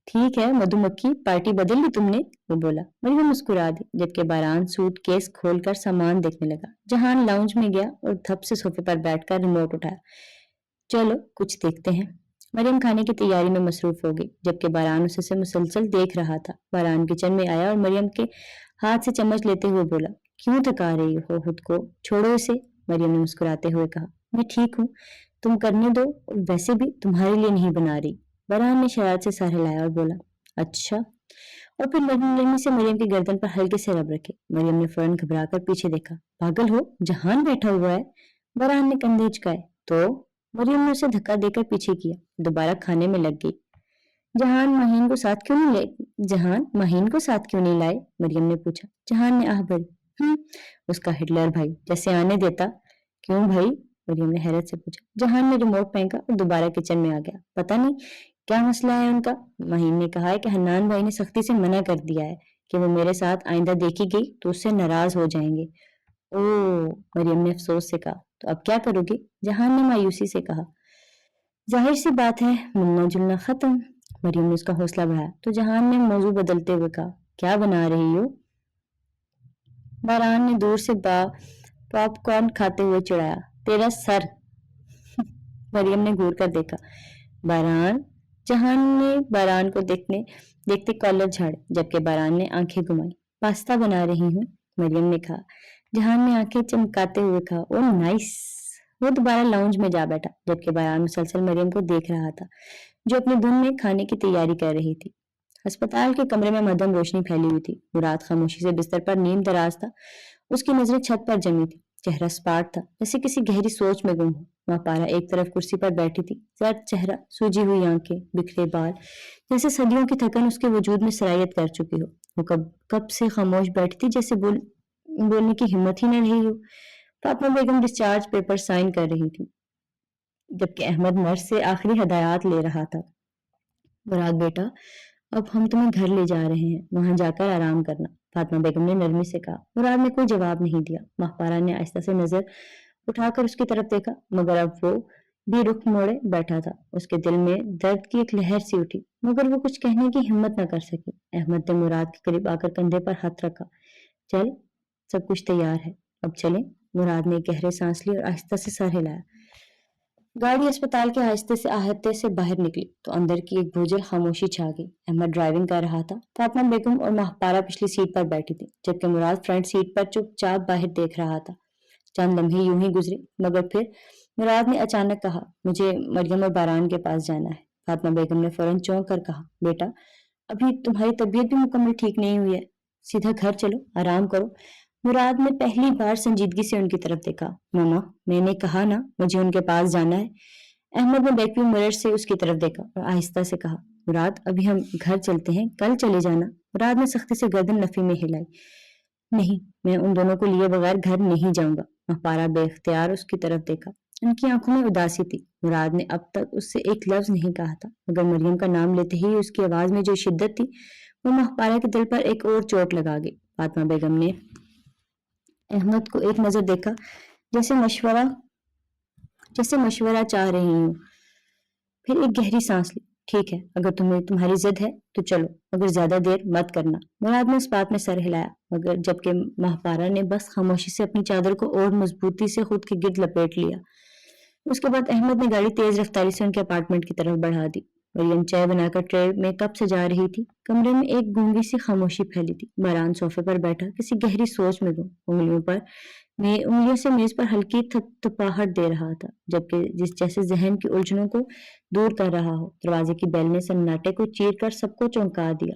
[SPEAKER 1] ٹھیک ہے مدھو مکھی، پارٹی بدل لی تم نے، وہ بولا۔ مریم مسکرا دی جبکہ باران سوٹ کیس کھول کر سامان دیکھنے لگا۔ جہان لاؤنج میں گیا اور دھپ سے صوفے پر بیٹھ کر ریموٹ اٹھایا، چلو کچھ دیکھتے ہیں۔ مریم کھانے کی تیاری میں مصروف ہو گئی جبکہ باران اسے مسلسل دیکھ رہا تھا۔ باران کچن میں آیا اور مریم کے ہاتھ سے چمچ لیتے ہوئے بولا، کیوں تھکا رہی ہو خود کو، چھوڑو اسے۔ مریم نے مسکراتے ہوئے کہا، میں ٹھیک ہوں، تم کرنے دو، اور ویسے بھی تمہارے لیے نہیں بنا رہی۔ باران نے شرارت سے سر ہلایا اور بولا، اچھا، اور پھر نرمی سے مریم کی گردن پر ہلکے سے رب رکھے۔ مریم نے فوراً گھبرا کر پیچھے دیکھا، پاگل ہو، جہان بیٹھا ہوا ہے۔ باران نے کندھے چکائے، تو مریم نے اسے دھکا دے کر پیچھے کیا، دوبارہ کھانے میں لگ گئی۔ جہان مہین کو ساتھ کیوں نہیں لائے؟ مریم نے پوچھا۔ جہان نے آہ بھری، اس کا ہٹلر بھائی جیسے آنے دیتا۔ کیوں بھائی؟ مریم نے حیرت سے پوچھا۔ جہان نے ریموٹ پھینکا اور دوبارہ کچن میں آ گیا، پتہ نہیں کیا مسئلہ ہے ان کا؟ مہین نے کہا ہے کہ حنان بھائی نے سختی سے منع کر دیا ہے کہ وہ میرے ساتھ آئندہ دیکھی گئی تو اس سے ناراض ہو جائیں گے۔ اوہ، مریم نے افسوس سے کہا، تو اب کیا کرو گی؟ جہان نے مایوسی سے کہا۔ ظاہر سی بات ہے، ملنا جلنا ختم۔ مریم نے اس کا حوصلہ بڑھایا تو جہان نے موضوع بدلتے ہوئے کہا، کیا بنا رہی ہو؟ باران نے دور سے پاپ کارن کھاتے ہوئے چڑھایا، تیرا سر۔ مریم نے گور کر دیکھا۔ باران؟ جہان نے باران کو دیکھتے کالر جھاڑے جبکہ باران نے آنکھیں گھمائی۔ پاستا بنا رہی ہوں، مریم نے کہا۔ جہان نے آنکھیں چمکاتے ہوئے کہا، او نائس۔ وہ دوبارہ لاؤنج میں جا بیٹھا جبکہ باران مسلسل مریم کو دیکھ رہا تھا جو اپنی دھن میں کھانے کی تیاری کر رہی تھی۔ ہسپتال کے کمرے میں مدھم روشنی پھیلی ہوئی تھی۔ مراد خاموشی سے بستر پر نیم دراز تھا، اس کی نظریں چھت پر جمی تھی، چہرہ سپاٹ تھا جیسے کسی گہری سوچ میں گم ہو۔ ماں پارا ایک طرف کرسی پر بیٹھی تھی، زرد چہرہ، سوجی ہوئی آنکھیں، بکھرے بال، جیسے صدیوں کی تھکن اس کے وجود میں سرایت کر چکی ہو۔ وہ کب سے خاموش بیٹھی تھی جیسے بولنے کی ہمت ہی نہ رہی ہو۔ فاطمہ بیگم ڈسچارج پیپر سائن کر رہی تھی جبکہ احمد نرس سے آخری ہدایات لے رہا تھا۔ مراد بیٹا، اب ہم تمہیں گھر لے جا رہے ہیں، وہاں جا کر آرام کرنا، فاطمہ بیگم نے نرمی سے کہا۔ مراد نے کوئی جواب نہیں دیا۔ ماہپارہ نے آہستہ سے نظر اٹھا کر اس کی طرف دیکھا مگر اب وہ بھی رخ موڑے بیٹھا تھا۔ اس کے دل میں درد کی ایک لہر سی اٹھی مگر وہ کچھ کہنے کی ہمت نہ کر سکی۔ احمد نے مراد کے قریب آ کر کندھے پر ہاتھ رکھا، چل، سب کچھ تیار ہے، اب چلیں۔ مراد نے گہرے سانس لی اور آہستہ سے سر ہلایا۔ گاڑی اسپتال کے آہستے سے باہر نکلی تو اندر کی ایک بھوجل خاموشی چھا گئی۔ احمد ڈرائیونگ کر رہا تھا، فاطمہ بیگم اور ماہپارہ پچھلی سیٹ پر بیٹھی تھی جبکہ مراد فرنٹ سیٹ پر چپ چاپ باہر دیکھ رہا تھا۔ چند لمحے یوں ہی گزرے مگر پھر مراد نے اچانک کہا، مجھے مریم اور باران کے پاس جانا ہے۔ فاطمہ بیگم نے فوراً چونک کر کہا، بیٹا، ابھی تمہاری طبیعت بھی مکمل ٹھیک نہیں ہوئی ہے، سیدھا گھر چلو، آرام کرو۔ مراد نے پہلی بار سنجیدگی سے ان کی طرف دیکھا۔ ماما، میں نے کہا نا مجھے ان کے پاس جانا ہے۔ احمد نے بیک ویو مرر سے اس کی طرف دیکھا اور آہستہ سے کہا، مراد ابھی ہم گھر چلتے ہیں، کل چلے جانا۔ مراد نے سختی سے گردن نفی میں ہلائی، نہیں، میں ان دونوں کو لیے بغیر گھر نہیں جاؤں گا۔ ماہپارہ بے اختیار اس کی طرف دیکھا، ان کی آنکھوں میں اداسی تھی۔ مراد نے اب تک اس سے ایک لفظ نہیں کہا تھا مگر مریم کا نام لیتے ہی اس کی آواز میں جو شدت تھی وہ ماہپارہ کے دل پر ایک اور چوٹ لگا گئی۔ فاطمہ بیگم نے احمد کو ایک نظر دیکھا جیسے مشورہ چاہ رہی ہوں، پھر ایک گہری سانس لی۔ ٹھیک ہے، اگر تمہاری ضد ہے تو چلو مگر زیادہ دیر مت کرنا۔ مراد نے اس بات میں سر ہلایا مگر جبکہ ماہپارہ نے بس خاموشی سے اپنی چادر کو اور مضبوطی سے خود کے گرد لپیٹ لیا۔ اس کے بعد احمد نے گاڑی تیز رفتاری سے ان کے اپارٹمنٹ کی طرف بڑھا دی۔ مریم چائے بنا کر ٹرے میں کپ سجا رہی تھی۔ کمرے میں ایک گونگی سی خاموشی پھیلی تھی۔ باران صوفے پر بیٹھا کسی گہری سوچ میں گم، انگلیوں سے میز پر ہلکی تپاہٹ دے رہا تھا جبکہ جیسے ذہن کی الجھنوں کو دور کر رہا ہو۔ دروازے کی بیل نے سناٹے کو چیر کر سب کو چونکا دیا۔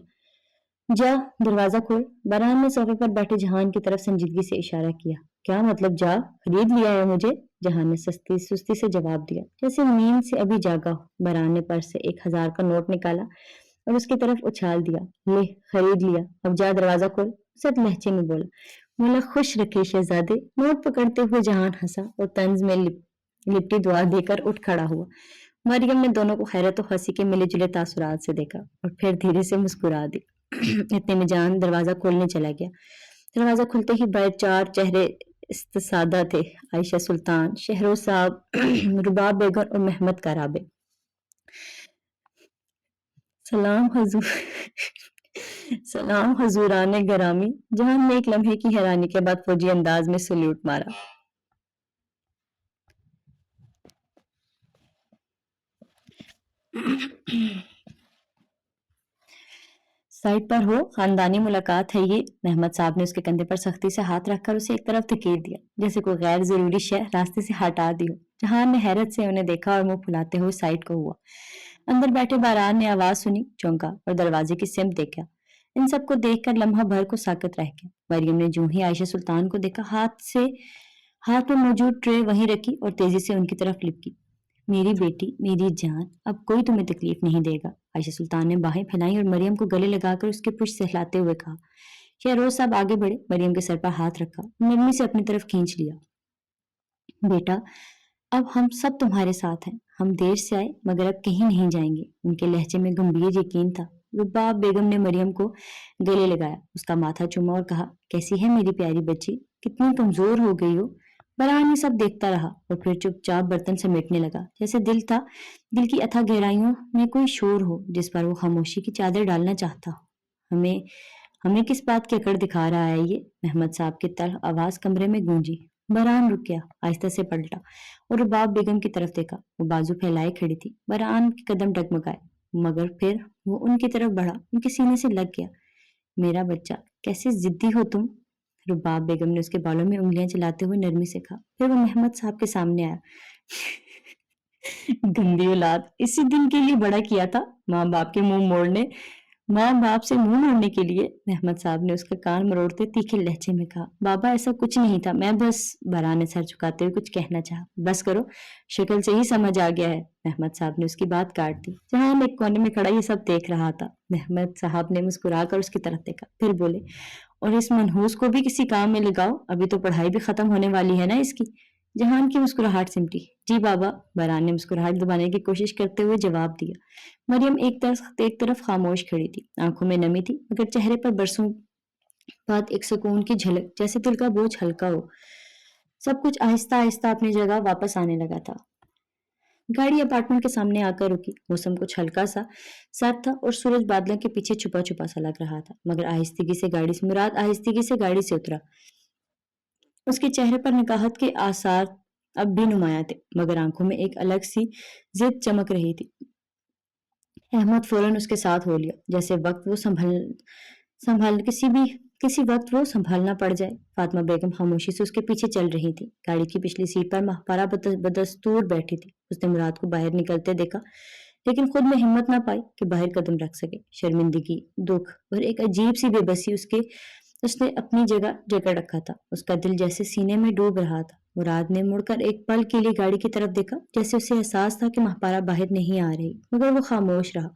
[SPEAKER 1] جا، دروازہ کھول۔ باران نے صوفے پر بیٹھے جہان کی طرف سنجیدگی سے اشارہ کیا۔ کیا مطلب جا؟ خرید لیا ہے مجھے؟ جہان نے سستی سے جواب دیا جیسے نیند سے ابھی جاگا ہو۔ باران نے پرس سے 1000 کا نوٹ نکالا اور اس کی طرف اچھال دیا، لے، خرید لیا، اب جا دروازہ کھول۔ سب لہجے میں بولا، مولا خوش رکھے شہزادے۔ نوٹ پکڑتے ہوئے جہان ہنسا اور طنز میں لپٹی دعا دے کر اٹھ کھڑا ہوا۔ مریم نے دونوں کو حیرت و ہنسی کے ملے جلے تاثرات سے دیکھا اور پھر دھیرے سے مسکرا دی۔ اتنے میں جہان دروازہ کھولنے چلا گیا۔ دروازہ کھلتے ہی باہر 4 چہرے استسادہ تھے، عائشہ سلطان، شہروز صاحب، رباب بیگم اور محمد کارابے۔ سلام حضوران گرامی۔ جہان نے ایک لمحے کی حیرانی کے بعد فوجی انداز میں سلیوٹ مارا۔ سائٹ پر ہو، خاندانی ملاقات ہے یہ۔ محمد صاحب نے اس کے کندھے پر سختی سے ہاتھ رکھ کر اسے ایک طرف دھکیل دیا جیسے کوئی غیر ضروری شے راستے سے ہٹا دی ہو۔ جہان نے حیرت سے انہیں دیکھا اور منہ پھلاتے ہوئے سائٹ کو ہوا۔ اندر بیٹھے باران نے آواز سنی، چونکا اور دروازے کی سمت دیکھا۔ ان سب کو دیکھ کر لمحہ بھر کو ساکت رہ گیا۔ مریم نے جوں ہی عائشہ سلطان کو دیکھا، ہاتھ میں موجود ٹرے وہیں رکھی اور تیزی سے ان کی طرف لپکی۔ میری بیٹی، میری جان، اب کوئی تمہیں تکلیف نہیں دے گا۔ عائشہ سلطان نے باہیں پھیلائیں اور مریم کو گلے لگا کر اس کے پشت سہلاتے ہوئے کہا۔ شہروز صاحب آگے بڑھے، مریم کے سر پر ہاتھ رکھا، نرمی سے اپنی طرف کھینچ لیا۔ بیٹا، اب ہم سب تمہارے ساتھ ہیں، ہم دیر سے آئے مگر اب کہیں نہیں جائیں گے۔ ان کے لہجے میں گمبھیر یقین تھا۔ رباب بیگم نے مریم کو گلے لگایا، اس کا ماتھا چوما اور کہا، کیسی ہے میری پیاری بچی، کتنی کمزور ہو گئی ہو۔ برہان یہ سب دیکھتا رہا اور پھر چپ چاپ برتن سمیٹنے لگا، جیسے دل کی اتھا گہرائیوں میں کوئی شور ہو جس پر وہ خاموشی کی چادر ڈالنا چاہتا ہو۔ ہمیں کس بات کی اکڑ دکھا رہا ہے یہ؟ محمد صاحب کی تلخ آواز کمرے میں گونجی۔ برہان رک گیا، آہستہ سے پلٹا اور رباب بیگم کی طرف دیکھا۔ وہ بازو پھیلائے کھڑی تھی۔ برہان کے قدم ڈگمگائے مگر پھر وہ ان کی طرف بڑھا، ان کے سینے سے لگ گیا۔ میرا بچہ، کیسے ضدی ہو تم؟ رباب بیگم نے اس کے بالوں میں انگلیاں چلاتے ہوئے نرمی سے کہا۔ پھر وہ محمد صاحب کے سامنے آیا۔ گندی اولاد، اسی دن کے لیے بڑا کیا تھا، ماں باپ سے منہ موڑنے کے لیے؟ محمد صاحب نے اس کا کان مروڑتے تیکھے لہجے میں کہا۔ بابا ایسا کچھ نہیں تھا، میں بس… برہان نے سر جھکاتے ہوئے کچھ کہنا چاہا۔ بس کرو، شکل سے ہی سمجھ آ گیا ہے۔ محمد صاحب نے اس کی بات کاٹ دی۔ جہان ایک کونے میں کھڑا یہ سب دیکھ رہا تھا۔ محمد صاحب نے مسکرا کر اس کی طرف دیکھا، پھر بولے، اور اس منحوس کو بھی کسی کام میں لگاؤ، ابھی تو پڑھائی بھی ختم ہونے والی ہے نا اس کی۔ جہان کی مسکراہٹ سمٹی۔ جی بابا، برہان نے مسکراہٹ دبانے کی کوشش کرتے ہوئے جواب دیا۔ مریم ایک طرف خاموش کھڑی تھی، آنکھوں میں نمی تھی مگر چہرے پر برسوں بعد ایک سکون کی جھلک، جیسے دل کا بوجھ ہلکا ہو۔ سب کچھ آہستہ آہستہ اپنی جگہ واپس آنے لگا تھا۔ گاڑی اپارٹمنٹ کے سامنے آ کر رکی۔ موسم کچھ ہلکا سا سرد تھا اور سورج بادلوں کے پیچھے چھپا چھپا سا لگ رہا تھا، مگر مراد آہستگی سے گاڑی سے اترا۔ اس کے چہرے پر نکاحت کے آثار اب بھی نمایاں تھے مگر آنکھوں میں ایک الگ سی ضد چمک رہی تھی۔ احمد فوراً اس کے ساتھ ہو لیا، جیسے کسی وقت وہ سنبھالنا پڑ جائے۔ فاطمہ بیگم خاموشی سے اس کے پیچھے چل رہی تھی۔ گاڑی کی پچھلی سیٹ پر ماہپارہ بدستور بیٹھی تھی۔ اس نے مراد کو باہر نکلتے دیکھا لیکن خود میں ہمت نہ پائی کہ باہر قدم رکھ سکے۔ شرمندگی، دکھ اور ایک عجیب سی بے بسی اس نے اپنی جگہ جکڑ رکھا تھا۔ اس کا دل جیسے سینے میں ڈوب رہا تھا۔ مراد نے مڑ کر ایک پل کے لیے گاڑی کی طرف دیکھا، جیسے اسے احساس تھا کہ ماہپارہ باہر نہیں آ رہی، مگر وہ خاموش رہا۔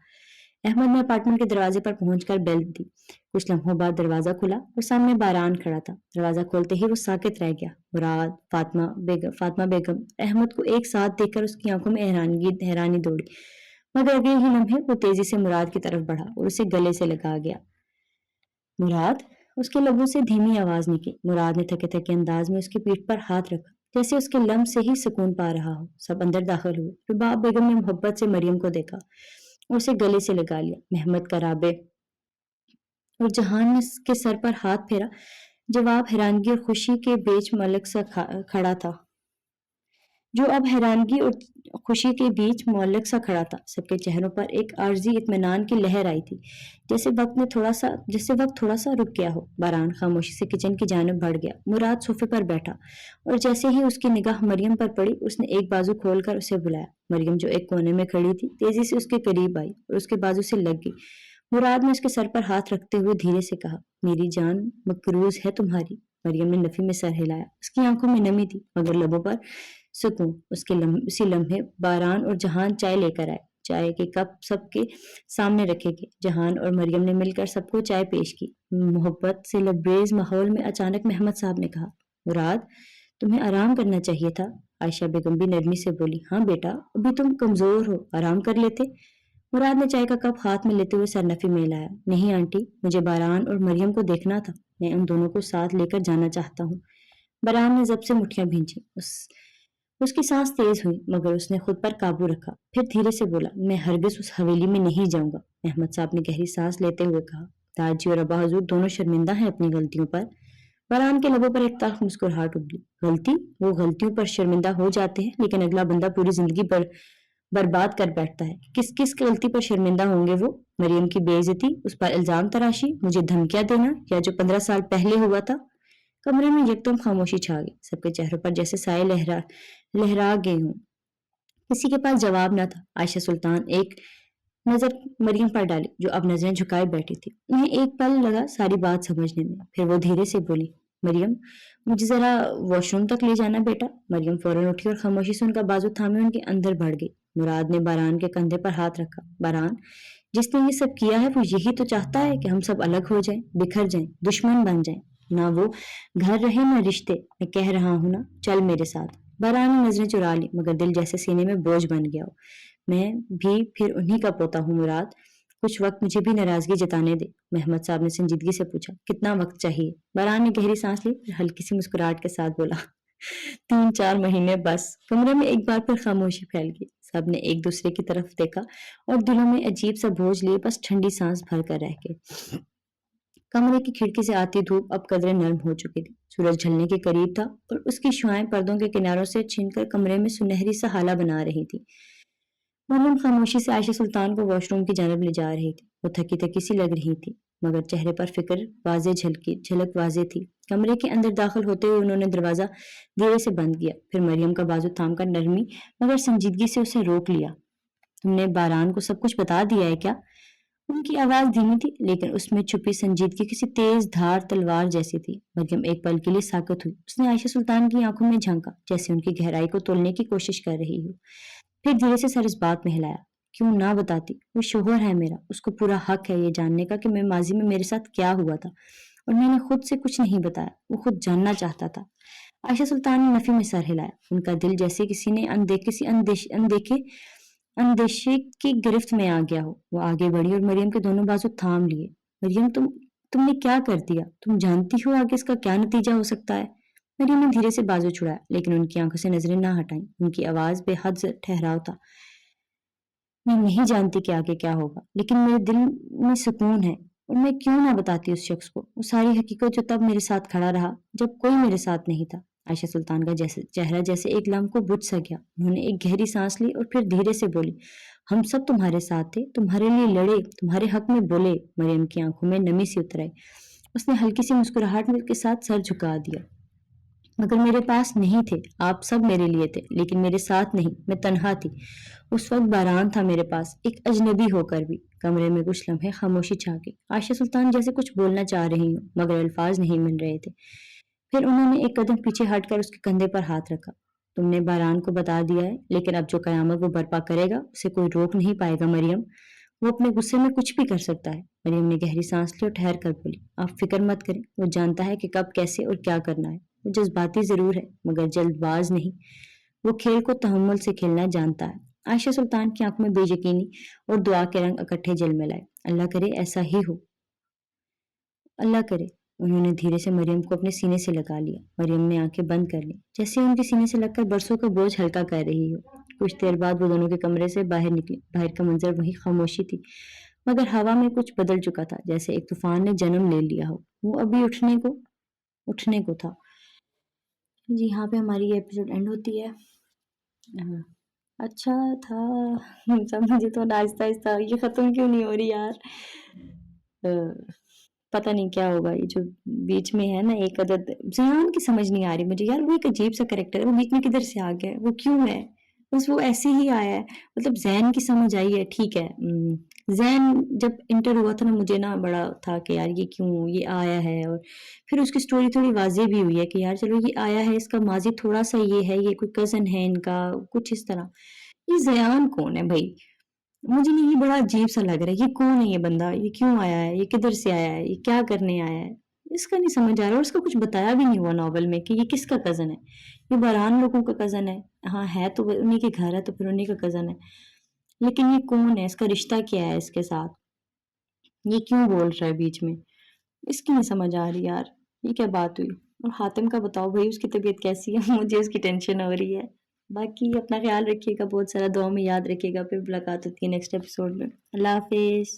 [SPEAKER 1] احمد نے اپارٹمنٹ کے دروازے پر پہنچ کر بیل دی۔ کچھ لمحوں بعد دروازہ کھلا اور سامنے باران کھڑا تھا۔ دروازہ کھولتے ہی وہ ساکت رہ گیا۔ مراد، فاطمہ بیگم، احمد کو ایک ساتھ دیکھ کر اس کی آنکھوں میں حیرانی دوڑی، مگر اگلے ہی لمحے وہ تیزی سے مراد کی طرف بڑھا اور اسے گلے سے لگا گیا۔ مراد، اس کے لبوں سے دھیمی آواز نکلی۔ مراد نے تھکے تھکے انداز میں اس کی پیٹھ پر ہاتھ رکھا، جیسے اس کے لمس سے ہی سکون پا رہا ہو۔ سب اندر داخل ہوئے۔ رباب بیگم نے محبت سے مریم کو دیکھا اور اسے گلے سے لگا لیا۔ محمد کا رابع اور جہان نے اس کے سر پر ہاتھ پھیرا۔ جواب حیرانگی اور خوشی کے بیچ معلق سا کھڑا تھا۔ سب کے چہروں پر ایک عارضی اطمینان کی لہر آئی تھی، جیسے وقت تھوڑا سا رک گیا ہو۔ باران خاموشی سے کچن کی جانب بڑھ گیا۔ مراد صوفے پر بیٹھا اور جیسے ہی اس کی نگاہ مریم پر پڑی، اس نے ایک بازو کھول کر اسے بلایا۔ مریم جو ایک کونے میں کھڑی تھی تیزی سے اس کے قریب آئی اور اس کے بازو سے لگ گئی۔ مراد نے اس کے سر پر ہاتھ رکھتے ہوئے دھیرے سے کہا، میری جان مقروض ہے تمہاری۔ مریم نے نفی میں سر ہلایا۔ اس کی آنکھوں میں نمی تھی مگر لبوں پر سکون۔ اسی لمحے باران اور جہان چائے لے کر آئے۔ چائے کے کپ سب کے سامنے رکھے گئے۔ جہان اور مریم نے مل کر سب کو چائے پیش کی۔ محبت سے لبریز ماحول میں اچانک محمد صاحب نے کہا، مراد، تمہیں آرام کرنا چاہیے تھا۔ عائشہ بیگم بھی نرمی سے بولی، ہاں بیٹا، ابھی تم کمزور ہو، آرام کر لیتے۔ مراد نے چائے کا کپ ہاتھ میں لیتے ہوئے سر نفی میں لایا۔ نہیں آنٹی، مجھے باران اور مریم کو دیکھنا تھا، میں ان دونوں کو ساتھ لے کر جانا چاہتا ہوں۔ باران نے ضبط سے مٹھیاں بھینچی۔ اس کی سانس تیز ہوئی مگر اس نے خود پر قابو رکھا، پھر دھیرے سے بولا، میں ہرگز اس حویلی میں نہیں جاؤں گا۔ احمد صاحب نے گہری سانس لیتے ہوئے کہا، دادا جی اور ابا حضور دونوں شرمندہ ہیں اپنی غلطیوں پر۔ باران کے لبوں پر ایک تلخ مسکراہٹ ابھری۔ غلطی؟ وہ غلطیوں پر شرمندہ ہو جاتے ہیں لیکن اگلا بندہ پوری زندگی برباد کر بیٹھتا ہے۔ کس غلطی پر شرمندہ ہوں گے وہ؟ مریم کی بے عزتی، اس پر الزام تراشی، مجھے دھمکیاں دینا، یا جو 15 سال پہلے ہوا تھا؟ کمرے میں یکدم خاموشی چھا گئی۔ سب کے چہروں پر جیسے سائے لہرا گئے ہوں۔ کسی کے پاس جواب نہ تھا۔ عائشہ سلطان ایک نظر مریم پر ڈالی جو اب نظریں جھکائے بیٹھی تھی۔ انہیں ایک پل لگا ساری بات سمجھنے میں، پھر وہ دھیرے سے بولی، مریم، مجھے ذرا واش روم تک لے جانا بیٹا۔ مریم فوراً اٹھی اور خاموشی سے ان کا بازو تھامے ان کے اندر بڑھ گئی۔ مراد نے باران کے کندھے پر ہاتھ رکھا۔ باران، جس نے یہ سب کیا ہے وہ یہی تو چاہتا ہے کہ ہم سب الگ ہو جائیں، بکھر جائیں، دشمن بن جائیں۔ نہ وہ گھر رہے نہ رشتے۔ میں کہہ رہا ہوں نا، چل میرے ساتھ۔ باران نے نظریں چرا لی مگر دل جیسے سینے میں بوجھ بن گیا ہو۔ میں بھی پھر انہی کا پوتا ہوں مراد، کچھ وقت مجھے بھی ناراضگی جتانے دے، محمد صاحب نے سنجیدگی سے پوچھا۔ کتنا وقت چاہیے؟ باران نے گہری سانس لی اور ہلکی سی مسکراہٹ کے ساتھ بولا، 3-4 مہینے بس۔ کمرے میں ایک بار پھر خاموشی پھیل گئی، سب نے ایک دوسرے کی طرف دیکھا اور دلوں میں عجیب سا بوجھ لیے بس ٹھنڈی سانس بھر کر رہ گئے۔ کمرے کی کھڑکی سے آتی دھوپ اب قدرے نرم ہو چکی تھی، سورج ڈھلنے کے قریب تھا اور اس کی شعاعیں پردوں کے کناروں سے چھن کر کمرے میں سنہری سا ہالہ بنا رہی تھی۔ مریم خاموشی سے عائشہ سلطان کو واش روم کی جانب لے جا رہی تھی، وہ تھکی تھکی سی لگ رہی تھی مگر چہرے پر فکر واضح جھلک واضح تھی۔ کمرے کے اندر داخل ہوتے ہوئے انہوں نے دروازہ دھیرے سے بند کیا، پھر مریم کا بازو تھام کر نرمی مگر سنجیدگی سے اسے روک لیا۔ تم نے باران کو سب کچھ بتا دیا ہے کیا؟ ان کی آواز دھیمی تھی لیکن اس میں چھپی سنجیدگی کسی تیز دھار تلوار جیسی تھی۔ مریم ایک پل کے لیے ساکت ہوئی، اس نے عائشہ سلطان کی آنکھوں میں جھانکا جیسے ان کی گہرائی کو تولنے کی کوشش کر رہی ہو، پھر دھیرے سے سر اس بات میں ہلایا۔ کیوں نہ بتاتی؟ وہ شوہر ہے میرا، اس کو پورا حق ہے یہ جاننے کا کہ میں ماضی میں میرے ساتھ کیا ہوا تھا، اور میں نے خود سے کچھ نہیں بتایا، وہ خود جاننا چاہتا تھا۔ عائشہ سلطان نے نفی میں سر ہلایا، ان کا دل جیسے کسی اندیشے کی گرفت میں آ گیا ہو۔ وہ آگے بڑھی اور مریم کے دونوں بازو تھام لیے۔ مریم تم نے کیا کر دیا؟ تم جانتی ہو آگے اس کا کیا نتیجہ ہو سکتا ہے؟ مریم نے دھیرے سے بازو چھڑایا لیکن ان کی آنکھوں سے نظریں نہ ہٹائیں، ان کی آواز بے حد ٹھہراؤ تھا۔ میں نہیں جانتی کہ آگے کیا ہوگا لیکن میرے دل میں سکون ہے، اور میں کیوں نہ بتاتی اس شخص کو وہ ساری حقیقت جو تب میرے ساتھ کھڑا رہا جب کوئی میرے ساتھ نہیں تھا۔ عائشہ سلطان کا چہرہ جیسے ایک لمحہ کو بجھ سا گیا، انہوں نے ایک گہری سانس لی اور پھر دھیرے سے بولی، ہم سب تمہارے ساتھ تھے، تمہارے لیے لڑے، تمہارے حق میں بولے۔ مریم کی آنکھوں میں نمی سی اتر آئی، اس نے ہلکی سی مسکراہٹ کے ساتھ سر جھکا دیا۔ مگر میرے پاس نہیں تھے، آپ سب میرے لیے تھے لیکن میرے ساتھ نہیں، میں تنہا تھی۔ اس وقت باران تھا میرے پاس، ایک اجنبی ہو کر بھی۔ کمرے میں کچھ لمحے خاموشی چھا گئی، عائشہ سلطان جیسے کچھ بولنا چاہ رہی ہوں مگر الفاظ نہیں مل رہے تھے۔ پھر انہوں نے ایک قدم پیچھے ہٹ کر اس کے کندھے پر ہاتھ رکھا۔ تم نے باران کو بتا دیا ہے لیکن اب جو قیامت وہ برپا کرے گا اسے کوئی روک نہیں پائے گا مریم، وہ اپنے غصے میں کچھ بھی کر سکتا ہے۔ مریم نے گہری سانس لی اور ٹھہر کر بولی، آپ فکر مت کریں، وہ جانتا ہے کہ کب کیسے اور کیا کرنا ہے۔ وہ جذباتی ضرور ہے مگر جلد باز نہیں، وہ کھیل کو تحمل سے کھیلنا جانتا ہے۔ عائشہ سلطان کی آنکھوں میں بے یقینی اور دعا کے رنگ اکٹھے جلملائے۔ اللہ کرے ایسا ہی ہو، اللہ کرے۔ انہوں نے دھیرے سے مریم کو اپنے سینے سے لگا لیا۔ مریم نے آنکھیں بند کر لیں جیسے ان کے سینے سے لگ کر برسوں کا بوجھ ہلکا کر رہی ہو۔ کچھ دیر بعد وہ دونوں کے کمرے سے باہر نکلی، باہر کا منظر وہی خاموشی تھی مگر ہوا میں کچھ بدل چکا تھا جیسے ایک طوفان نے جنم لے لیا ہو، وہ ابھی اٹھنے کو تھا۔ جی یہاں پہ ہماری یہ ایپیسوڈ اینڈ ہوتی ہے۔ اچھا تھا سب، مجھے تو آہستہ آہستہ یہ ختم کیوں نہیں ہو رہی یار، پتہ نہیں کیا ہوگا۔ یہ جو بیچ میں ہے نا ایک عدد زیان کی سمجھ نہیں آ رہی مجھے یار، وہ ایک عجیب سا کریکٹر ہے، وہ بیچ میں کدھر سے آ گیا ہے، وہ کیوں ہے، بس وہ ایسے ہی آیا ہے۔ مطلب زین کی سمجھ آئی ہے ٹھیک ہے، زین جب انٹر ہوا تھا نا مجھے نا بڑا تھا کہ یار یہ کیوں یہ آیا ہے، اور پھر اس کی سٹوری تھوڑی واضح بھی ہوئی ہے کہ یار چلو یہ آیا ہے، اس کا ماضی تھوڑا سا یہ ہے، یہ کوئی کزن ہے ان کا کچھ اس طرح۔ یہ زیان کون ہے بھائی؟ مجھے نہیں، یہ بڑا عجیب سا لگ رہا ہے، یہ کون ہے یہ بندہ، یہ کیوں آیا ہے، یہ کدھر سے آیا ہے، یہ کیا کرنے آیا ہے، اس کا نہیں سمجھ آ رہا، اور اس کا کچھ بتایا بھی نہیں ہوا ناول میں کہ یہ کس کا کزن ہے۔ یہ باران لوگوں کا کزن ہے، ہاں ہے تو انہی کے گھر ہے تو پھر انہی کا کزن ہے، لیکن یہ کون ہے، اس کا رشتہ کیا ہے اس کے ساتھ، یہ کیوں بول رہا ہے بیچ میں، اس کی نہیں سمجھ آ رہی یار، یہ کیا بات ہوئی۔ اور حاتم کا بتاؤ بھائی، اس کی طبیعت کیسی ہے؟ مجھے اس کی ٹینشن ہو رہی ہے۔ باقی اپنا خیال رکھیے گا، بہت سارا دعا میں یاد رکھیے گا، پھر ملاقات ہوتی ہے نیکسٹ ایپیسوڈ میں۔ اللہ حافظ۔